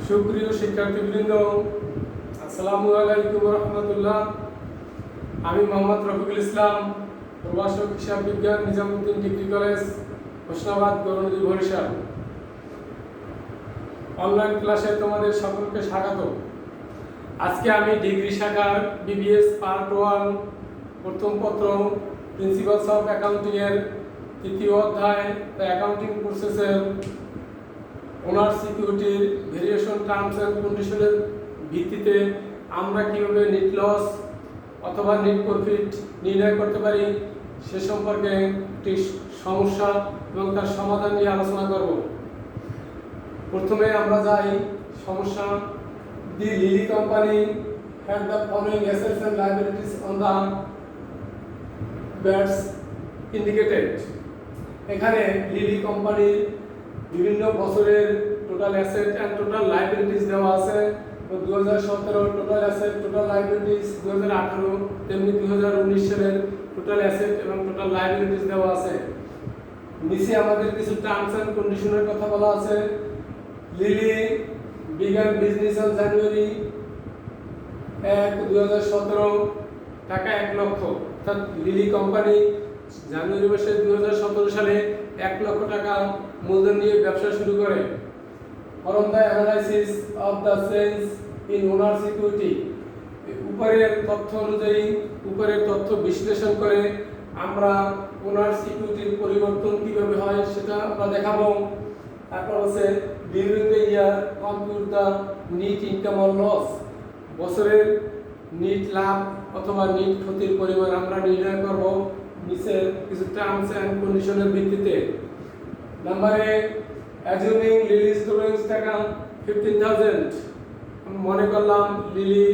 সুপ্রিয় শিক্ষার্থীবৃন্দ, আসসালামু আলাইকুম রহমতুল্লাহ। আমি মোহাম্মদ রফিকুল ইসলাম, প্রভাষক হিসাব বিজ্ঞান, Nizamuddin degree college, Hosnabad, Gournadi, Barishal. Online ক্লাসে তোমাদের সকলকে স্বাগত। আজকে আমি ডিগ্রি শাখার বিবিএস পার্ট 1 প্রথম পত্র প্রিন্সিপালস অফ অ্যাকাউন্টিং এর তৃতীয় অধ্যায় অ্যাকাউন্টিং প্রসেসের ওনার সিকিউরিটির ভেরিয়েশন টার্মস অ্যান্ড কন্ডিশনের ভিত্তিতে আমরা কিভাবে নেট লস অথবা নেট প্রফিট নির্ণয় করতে পারি সে সম্পর্কে একটি সমস্যা এবং তার সমাধান নিয়ে আলোচনা করব। প্রথমে আমরা যাই সমস্যা। The Lily company had the following assets and liabilities on the dates indicated. এখানে লিলি কোম্পানির বিভিন্ন বছরের total asset and total liabilities দেওয়া আছে। 2017 টোটাল অ্যাসেট টোটাল লায়াবিলিটিস, 2018 তেমনি 2019 সালের টোটাল অ্যাসেট এবং টোটাল লায়াবিলিটিস দেওয়া আছে। নিচে আমাদের কিছু টার্মস অ্যান্ড কন্ডিশনের কথা বলা আছে। Lily began business on January 1, 2017 টাকা 1 লক্ষ, অর্থাৎ লিলি কোম্পানি জানুয়ারি মাসে 2017 সালে 1 লক্ষ টাকা মূলধন নিয়ে ব্যবসা শুরু করে। From the analysis of the change in owner security, উপরের তথ্য অনুযায়ী উপরের তথ্য বিশ্লেষণ করে আমরা ওনার সিকিউরিটির পরিবর্তন কিভাবে হয় সেটা আমরা দেখাবো। তারপর আছে during the year compute the net income or loss, বছরের নেট লাভ অথবা নেট ক্ষতির পরিমাণ আমরা নির্ণয় করব নিচে কিছু টার্মস এন্ড কন্ডিশনের ভিত্তিতে। নম্বরে অ্যাজিউমিং লিলি's ডুইংস টাকা 15,000, মনে করলাম লিলি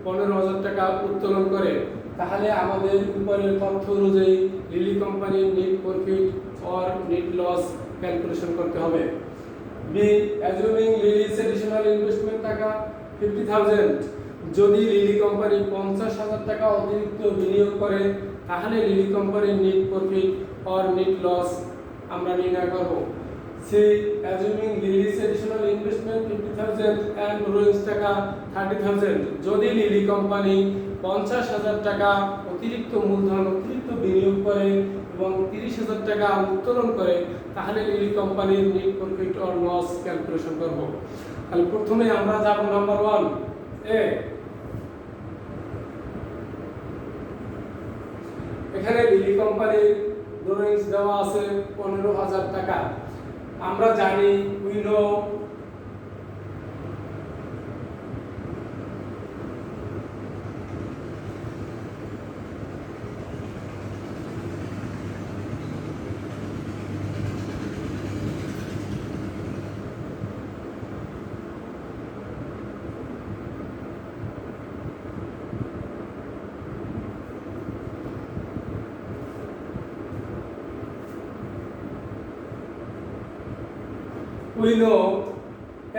15,000 টাকা উত্তোলন করে, তাহলে আমাদের উপরের তথ্য অনুযায়ী লিলি কোম্পানির net profit or net loss calculation করতে হবে। বি অ্যাজিউমিং লিলি's এডিশনাল ইনভেস্টমেন্ট টাকা 50,000, যদি লিলি কোম্পানি 50,000 টাকা অতিরিক্ত বিনিয়োগ করে তাহলে লিলি কোম্পানির net profit or net loss আমরা নির্ণয় করব। C assuming লিলি's additional investment 50,000 and drawings টাকা 30,000, যদি লিলি কোম্পানি 50,000 টাকা অতিরিক্ত মূলধন অতিরিক্ত বিনিয়োগ করে এবং 30,000 টাকা উত্তোলন করে তাহলে লিলি কোম্পানির net profit or loss calculation করব। তাহলে প্রথমে আমরা যাব নাম্বার 1 এ। এখানে লিলি কোম্পানির ডুইংস দেওয়া আছে 15,000 টাকা। আমরা জানি we know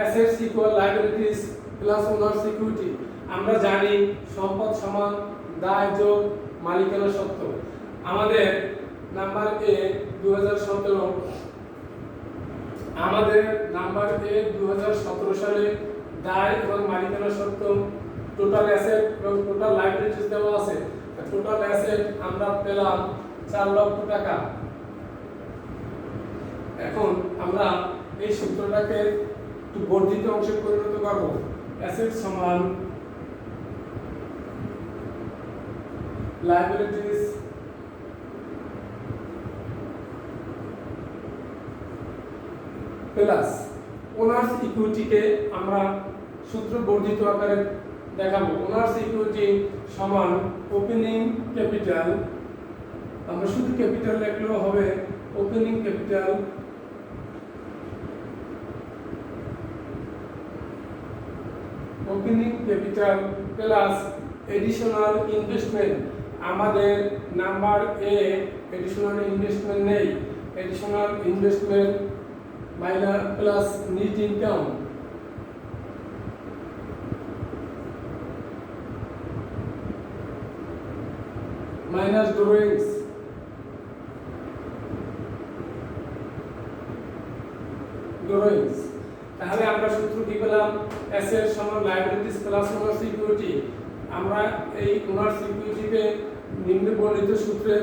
assets equal liabilities plus owner security, আমরা জানি সম্পদ সমান দায় যোগ মালিকানা সত্ত্ব। আমাদের নাম্বার এ 2017 সালে দায় এবং মালিকানা সত্ত্ব টোটাল অ্যাসেট এবং টোটাল লায়াবিলিটিস দেওয়া আছে। টোটাল অ্যাসেট আমরা পেলাম 4 লক্ষ টাকা। এখন আমরা এই সূত্রটাকে একটু বর্ধিত অংশে পরিণত করব। অ্যাসেট সমান লায়াবিলিটিস প্লাস ওনার্স ইকুইটিকে আমরা সূত্র বর্ধিত আকারে দেখাবো। ওনার্স ইকুইটি সমান ওপেনিং ক্যাপিটাল, আমরা শুধু ক্যাপিটাল লিখলেও হবে, opening capital plus additional investment. আমাদের নাম্বার এ এডিশনাল ইনভেস্টমেন্ট নেই, additional investment minus plus net income minus ডুইংস তাহলে আমরা সূত্র কি পেলাম, অ্যাসেট সমান লায়াবিলিটিস প্লাস ওনার সিকিউরিটি। আমরা এই ওনার সিকিউরিটিকে নিম্ন বর্ণিত সূত্রে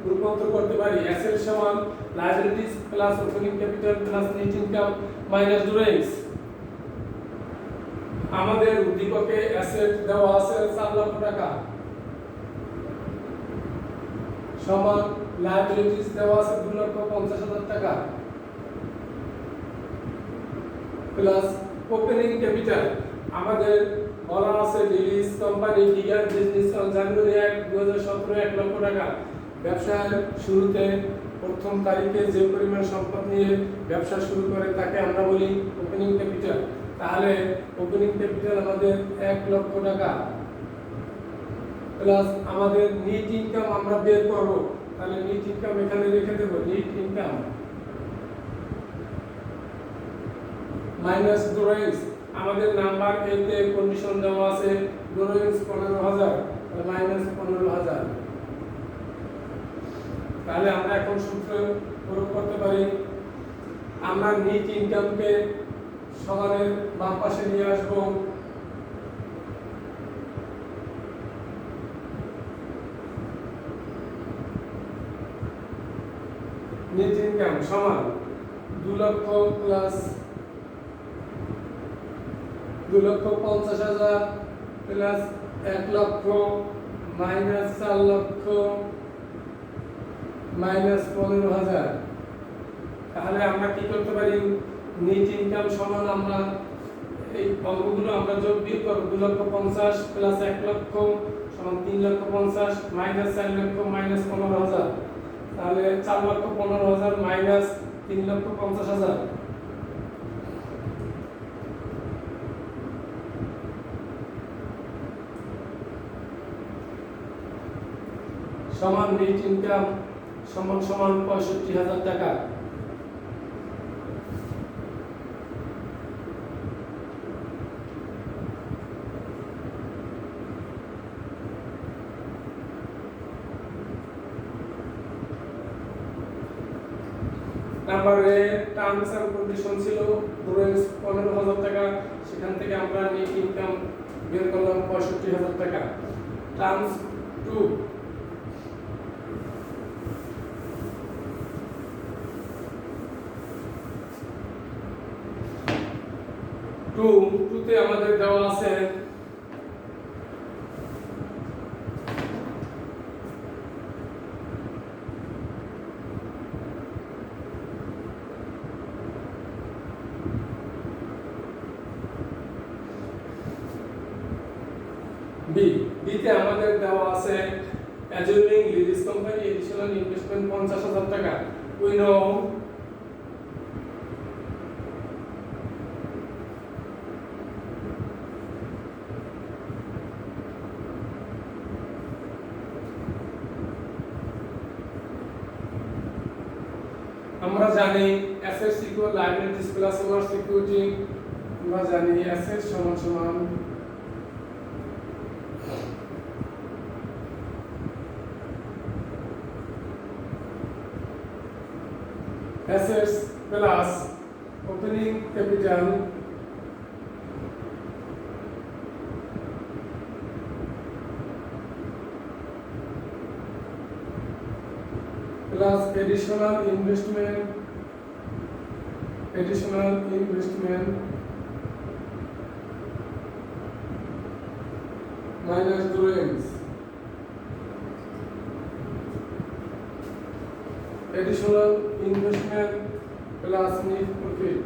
রূপান্তর করতে পারি। অ্যাসেট সমান liabilities plus opening capital plus net income minus drawings. আমাদের উদ্দীপকে অ্যাসেট দেওয়া আছে 4 লক্ষ টাকা সমান লায়াবিলিটিস দেওয়া আছে 2,50,000 টাকা প্লাস ওপেনিং ক্যাপিটাল আমাদের বলা আছে Lily's company bigger business on January 1, 2017 1 লক্ষ টাকা। ব্যবসার শুরুতে প্রথম তারিখে যে পরিমাণ সম্পদ নিয়ে ব্যবসা শুরু করে তাকে আমরা বলি ওপেনিং ক্যাপিটাল। তাহলে ওপেনিং ক্যাপিটাল আমাদের 1 লক্ষ টাকা প্লাস আমাদের নেট ইনকাম আমরা বের করব। তাহলে নেট ইনকাম এখানে রেখে দেব, নেট ইনকাম মাইনাস ড্রয়িংস। আমাদের নাম্বার এ তে কন্ডিশন দেওয়া আছে ড্রয়িংস 15,000 মাইনাস 15,000। তাহলে আমরা এখন সূত্র প্রয়োগ করতে পারি। আমরা নেট ইনকামকে সমানের বাম পাশে নিয়ে আসব। নেট ইনকাম সমান 2 লক্ষ প্লাস 2,50,000 প্লাস 1 লক্ষ মাইনাস 4 লক্ষ মাইনাস 15,000। তাহলে আমরা কি করতে পারি, নেট ইনকাম সমান আমরা এই অঙ্কগুলো আমরা যোগ বিয়োগ করব। 2,50,000 প্লাস 1 লক্ষ সমান 3,50,000 মাইনাস 4 লক্ষ মাইনাস 15,000। তাহলে 4,15,000 মাইনাস 3,50,000 সমান নেট ইনকাম সমান 65,000 টাকা। Number A terms and condition ছিল ড্রয়িংস 15,000 টাকা, সেখান থেকে আমরা নেট ইনকাম বের করলাম 65,000 টাকা। টার্মস 2 তে আমাদের দেওয়া আছে বি তে আমাদের দেওয়া আছে অ্যাজুমিং লিলিস কোম্পানি এডিশনাল ইনভেস্টমেন্ট 50,000 টাকা। উই নো আমরা জানি অ্যাসেটস ইকুয়াল লায়াবিলিটিস প্লাস ওনার সিকিউরিটি। আমরা জানি অ্যাসেট সমান সমান assets plus opening capital plus additional investment minus drawings. Additional investment plus net profit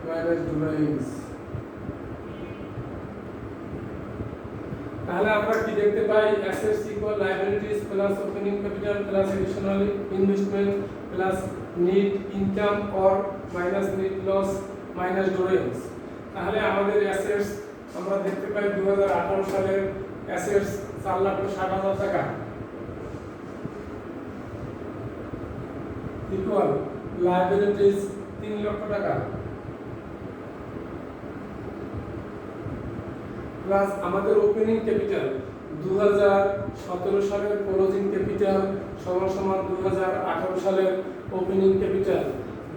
minus drawings। তাহলে আমরা কি দেখতে পাই, assets equal liabilities plus opening capital plus additional investment plus net income or minus net loss minus drawings. তাহলে আমাদের assets আমরা দেখতে পাই 2018 সালের অ্যাসেটস 4,60,000 টাকা ইকুয়াল লায়াবিলিটিস 3 লক্ষ টাকা প্লাস আমাদের ওপেনিং ক্যাপিটাল 2017 সালের ক্লোজিং ক্যাপিটাল সমান সমান 2018 সালের ওপেনিং ক্যাপিটাল।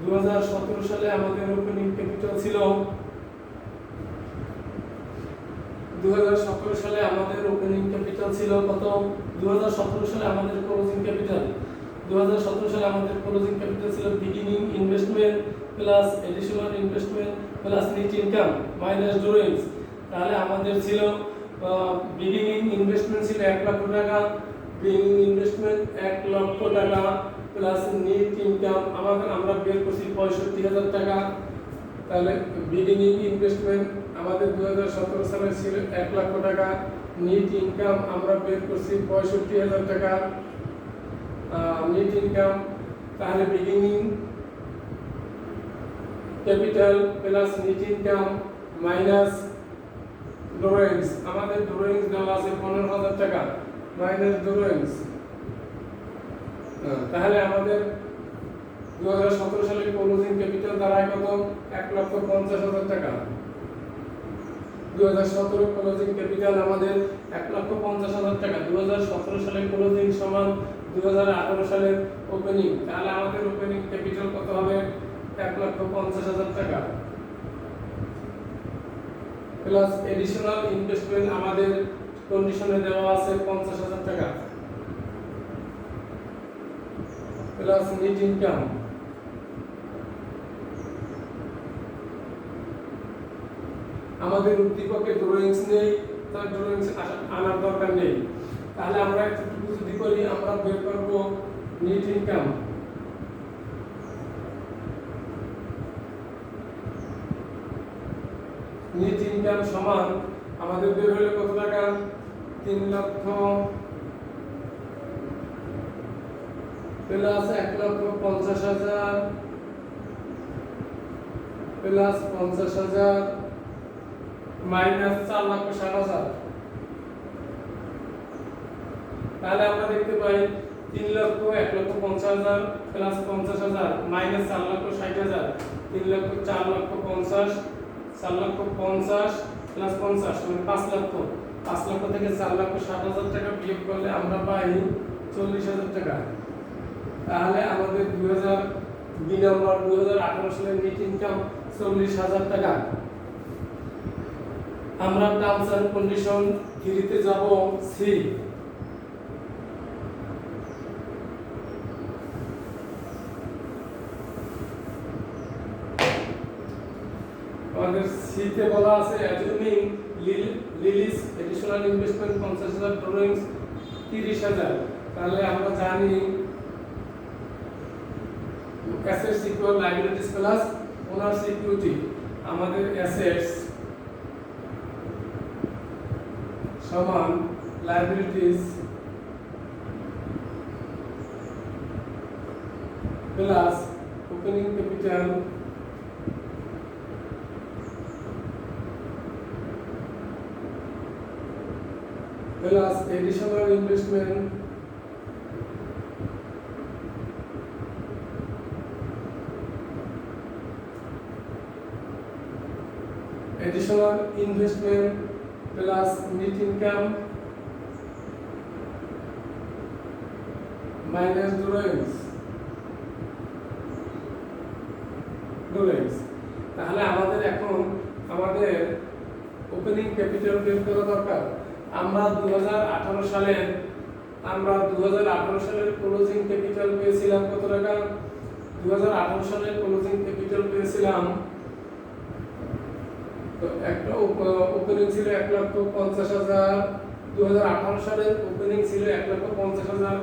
2017 সালে আমাদের ওপেনিং ক্যাপিটাল ছিল 2017 সালে আমাদের ওপেনিং ক্যাপিটাল ছিল কত? 2017 সালে আমাদের ক্লোজিং ক্যাপিটাল 2017 সালে আমাদের ক্লোজিং ক্যাপিটাল ছিল beginning investment plus additional investment plus net income minus drawings. তাহলে আমাদের ছিল বিগিনিং ইনভেস্টমেন্ট ছিল 1 লক্ষ টাকা, বিগিনিং ইনভেস্টমেন্ট 1 লক্ষ টাকা প্লাস নেট ইনকাম আমরা বের করছি 65,000 টাকা। তাহলে বিগিনিং ইনভেস্টমেন্ট আমাদের 2017 সালে ছিল 1 লক্ষ টাকা, নেট ইনকাম আমরা বের করছি 65,000 টাকা নেট ইনকাম। তাহলে beginning capital plus net income minus drawings, আমাদের ড্রয়িংস দেওয়া আছে 15,000 টাকা মাইনাস ড্রয়িংস। তাহলে আমাদের 2017 সালে ক্লোজিং ক্যাপিটাল দাঁড়ায় কত? 1,50,000 টাকা। 2017 ক্লোজিং ক্যাপিটাল আমাদের 1,50,000 টাকা। 2017 সালে ক্লোজিং সমান 2018 সালের ওপেনিং। তাহলে আমাদের ওপেনিং ক্যাপিটাল কত হবে? 1,50,000 টাকা প্লাস এডিশনাল ইনভেস্টমেন্ট আমাদের কন্ডিশনে দেওয়া আছে 50,000 টাকা প্লাস নেট ইনকাম। আমাদের উদ্দীপকে ড্রয়িংস নেই, তার ড্রয়িংস আনার দরকার নেই। তাহলে আমরা একটু যদি করি আমরা বের করব নেট ইনকাম। নেট ইনকাম সমান আমাদের বের হলো কত টাকা? 3,00,000 প্লাস 1,50,000 প্লাস 50,000 মাইনাস 4,60,000। তাহলে আমরা দেখতে পাই 3,00,000 1,50,000 প্লাস 50,000 মাইনাস 4,60,000 3,00,000 4,50,000 4,50,000 প্লাস 50 মানে 5,00,000। 5,00,000 থেকে 4,60,000 টাকা বিয়োগ করলে আমরা পাই 40,000 টাকা। তাহলে আমাদের 2018 সালের নেট ইনকাম 40,000 টাকা। আমরা টার্মস এন্ড কন্ডিশন 3 তে যাব। সি আমাদের সি তে বলা আছে assuming Lily's additional investment 50,000 drawings 30,000। তাহলে আমরা জানি assets equal liabilities plus owners equity. আমাদের অ্যাসেটস সমান liabilities plus opening capital plus additional investment plus net income minus drawings. তাহলে আমাদের এখন আমাদের ওপেনিং ক্যাপিটাল বের করা দরকার। আমরা 2018 সালের ক্লোজিং ক্যাপিটাল পেয়েছিলাম কত টাকা? 2018 সালের ক্লোজিং ক্যাপিটাল পেয়েছিলাম তো একটা ওপেনিং ছিল 1,50,000। 2018 সালের ওপেনিং ছিল 1,50,000।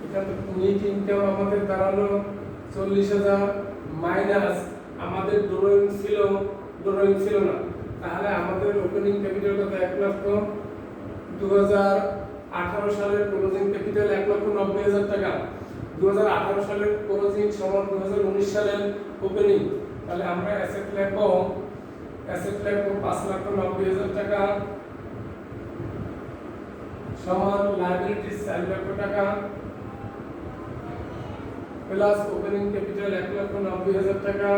এখান থেকে নেট ইনকাম আমাদের দাঁড়ালো 40,000 মাইনাস আমাদের ড্রয়িং ছিল না। তাহলে আমাদের ওপেনিং ক্যাপিটাল কত? 1,00,000। 2018 সালের ক্লোজিং ক্যাপিটাল 1,90,000 টাকা। 2018 সালের ক্লোজিং সমান 2019 সালের ওপেনিং। তাহলে আমরা অ্যাসেট লিখব 5,90,000 টাকা সমান লায়াবিলিটিস 4 লক্ষ টাকা প্লাস ওপেনিং ক্যাপিটাল 1,90,000 টাকা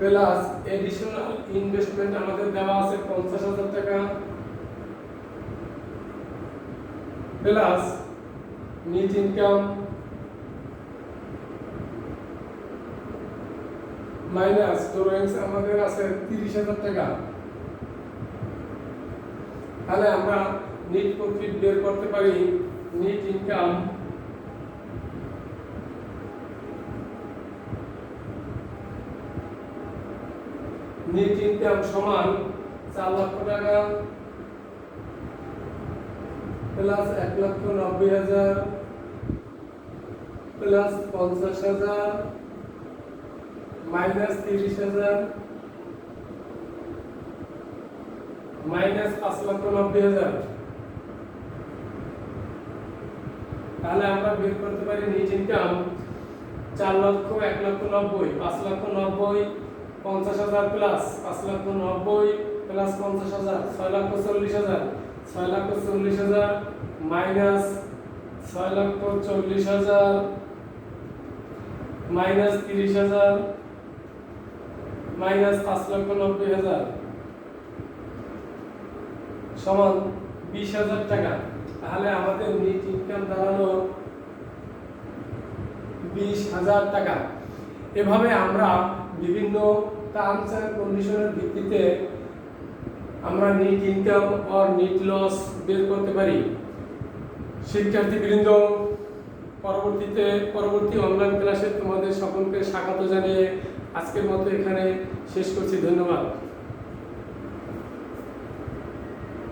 প্লাস এডিশনাল ইনভেস্টমেন্ট আমাদের দেওয়া আছে 50,000 টাকা, plus net income minus drawings আমাদের আছে 30,000 টাকা। তাহলে আমরা নেট প্রফিট বের করতে পারি। নেট ইনকাম সমান 4 লক্ষ টাকা প্লাস 1,90,000 প্লাস 50,000 মাইনাস 30,000 মাইনাস 5,90,000। তাহলে আমরা বের করতে পারি নেট ইনকাম 4 লক্ষ 1,90,000 5,90,000 50,000 plus 5,90,000 plus 50,000 6,40,000 6,40,000 minus 6,40,000 minus 30,000 minus 5,90,000 সমান 20,000 টাকা। তাহলে আমাদের নেট ইনকাম দাঁড়ালো 20,000 টাকা। এভাবে আমরা বিভিন্ন টার্মস এন্ড কন্ডিশনের ভিত্তিতে আমরা নেট ইনকাম আর নেট লস বের করতে পারি। শিক্ষার্থীবৃন্দ, পরবর্তী অনলাইন ক্লাসে তোমাদের সকলকে স্বাগত জানিয়ে আজকের মতো এখানে শেষ করছি। ধন্যবাদ।